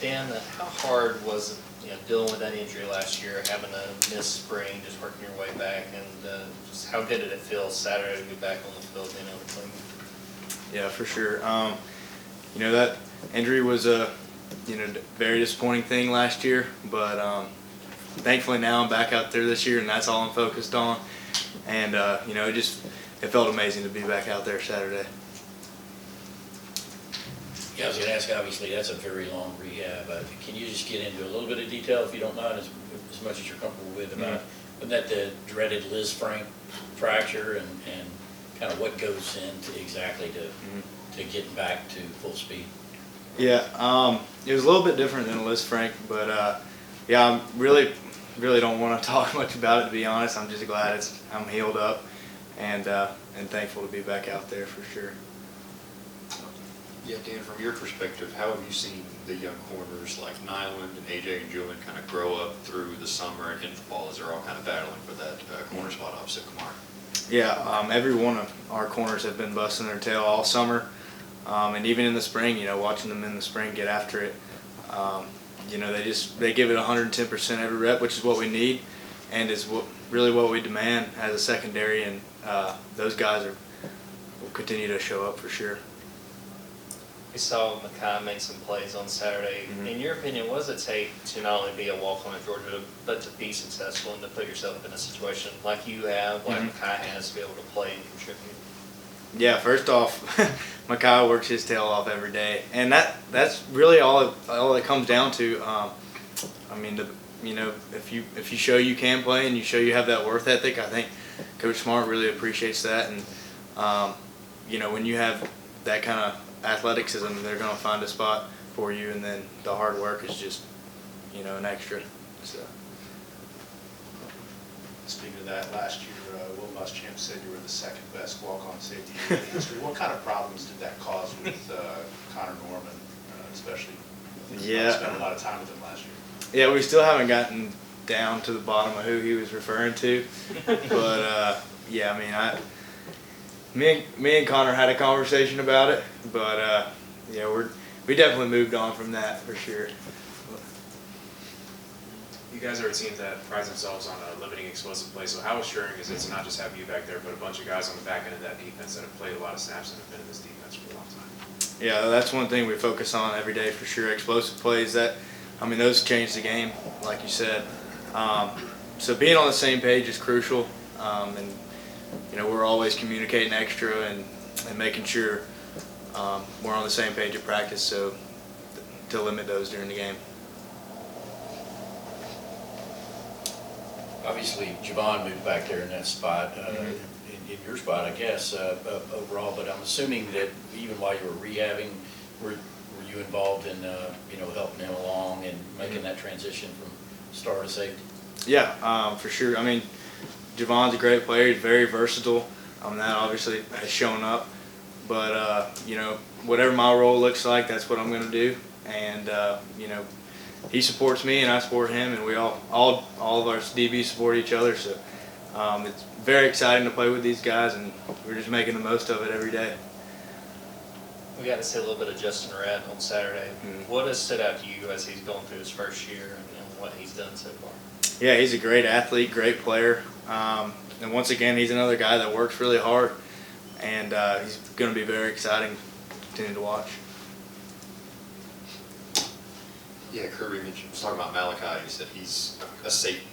Dan, how hard was it, dealing with that injury last year, having to miss spring, just working your way back, and just how good did it feel Saturday to be back on the field, being able to play? Yeah, for sure. That injury was a very disappointing thing last year, but thankfully now I'm back out there this year, and that's all I'm focused on. And it felt amazing to be back out there Saturday. Yeah, I was going to ask, obviously, that's a very long rehab. Can you just get into a little bit of detail, if you don't mind, as much as you're comfortable with, about that the dreaded Liz Frank fracture and kind of what goes into exactly to getting back to full speed? Yeah, it was a little bit different than Liz Frank, but yeah, I'm really don't want to talk much about it, to be honest. I'm just glad I'm healed up and thankful to be back out there for sure. Yeah, Dan, from your perspective, how have you seen the young corners like Nyland and AJ and Julian kind of grow up through the summer and into fall as they're all kind of battling for that corner spot opposite Kamar? Yeah, every one of our corners have been busting their tail all summer, and even in the spring. Watching them in the spring get after it. They give it 110% every rep, which is what we need, and is really what we demand as a secondary. And those guys will continue to show up for sure. We saw Makai make some plays on Saturday. In your opinion, what does it take to not only be a walk-on at Georgia, but to be successful and to put yourself in a situation like you have, like Makai has, to be able to play and contribute? Yeah, first off, Makai works his tail off every day, and that's really all it comes down to. If you show you can play and you show you have that worth ethic, I think Coach Smart really appreciates that. And when you have that kind of athleticism, they're going to find a spot for you, and then the hard work is just an extra. So. Speaking of that, last year, Will Muschamp said you were the second best walk-on safety in history. What kind of problems did that cause with Connor Norman, especially? Yeah, spent a lot of time with him last year. Yeah, we still haven't gotten down to the bottom of who he was referring to, but yeah, me and Connor had a conversation about it, but we definitely moved on from that for sure. You guys are a team that prides themselves on limiting explosive play, so how assuring is it to not just have you back there, but a bunch of guys on the back end of that defense that have played a lot of snaps and have been in this defense for a long time? Yeah, that's one thing we focus on every day for sure. Explosive plays, those change the game, like you said. So being on the same page is crucial, and we're always communicating extra and making sure we're on the same page at practice, so to limit those during the game. Obviously, Javon moved back there in that spot, in your spot, I guess, overall. But I'm assuming that even while you were rehabbing, were you involved in helping him along and making that transition from star to safety? Yeah, for sure. Javon's a great player. He's very versatile. That obviously has shown up. But whatever my role looks like, that's what I'm going to do. And he supports me and I support him, and we all of our DBs support each other. So it's very exciting to play with these guys, and we're just making the most of it every day. We got to see a little bit of Justin Redd on Saturday. What has stood out to you as he's going through his first year and what he's done so far? Yeah, he's a great athlete, great player. And once again, he's another guy that works really hard, and he's going to be very exciting to continue to watch. Yeah, Kirby was talking about Malachi. He said he's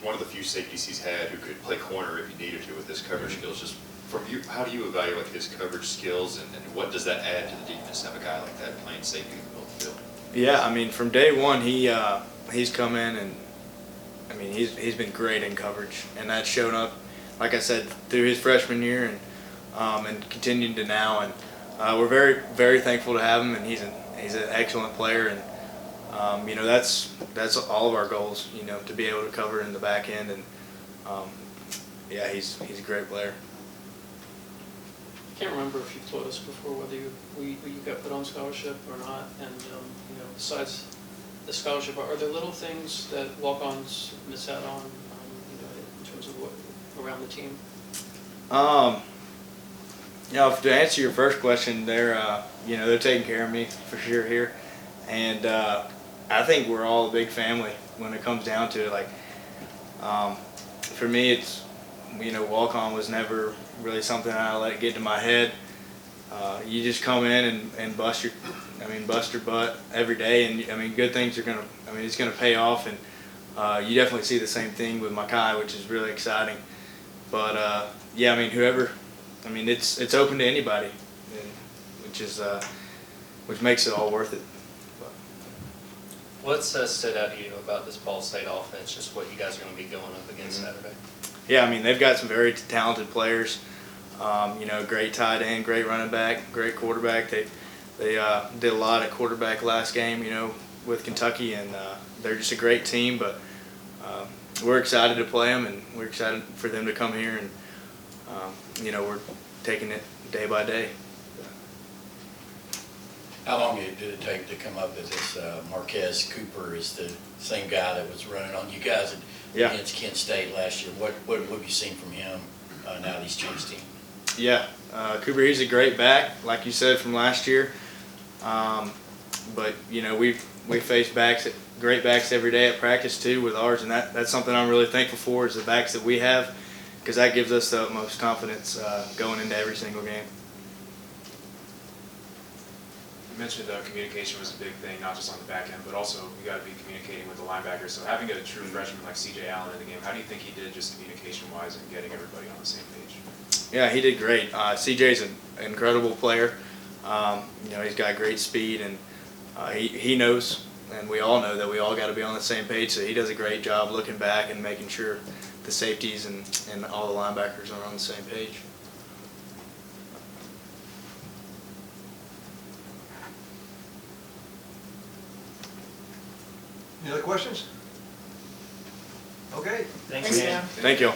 one of the few safeties he's had who could play corner if he needed to with his coverage skills. Just from you, how do you evaluate his coverage skills, and what does that add to the defense to have a guy like that playing safety in the middle of the field? Yeah, from day one, he's come in and he's been great in coverage, and that's shown up, like I said, through his freshman year and continuing to now. And we're very, very thankful to have him, and he's an excellent player. And that's all of our goals, to be able to cover in the back end. And yeah, he's a great player. I can't remember if you've told us before whether you got put on scholarship or not. And besides the scholarship, are there little things that walk-ons miss out on, in terms of what around the team? To answer your first question, they're taking care of me for sure here, and I think we're all a big family when it comes down to it. Like, for me, it's, walk-on was never really something I let get to my head. You just come in and bust your butt every day, and good things are it's gonna pay off, and you definitely see the same thing with Makai, which is really exciting. But yeah, whoever, it's open to anybody, which makes it all worth it. What's stood out to you about this Ball State offense, just what you guys are going to be going up against Saturday? Yeah, they've got some very talented players. Great tight end, great running back, great quarterback. They did a lot at quarterback last game, with Kentucky, and they're just a great team. But we're excited to play them, and we're excited for them to come here, and we're taking it day by day. How long did it take to come up with this? Marquez Cooper is the same guy that was running on you guys against Kent State last year. What have you seen from him now that he's changed team? Yeah, Cooper, he's a great back, like you said, from last year. But we face great backs every day at practice too with ours, and that's something I'm really thankful for, is the backs that we have, because that gives us the utmost confidence going into every single game. You mentioned communication was a big thing, not just on the back end, but also you got to be communicating with the linebackers. So having a true freshman like C.J. Allen in the game, how do you think he did just communication-wise and getting everybody on the same page? Yeah, he did great. CJ's an incredible player. He's got great speed, and he knows, and we all know that we all got to be on the same page. So he does a great job looking back and making sure the safeties and all the linebackers are on the same page. Any other questions? Okay. Thanks, man. Thank you.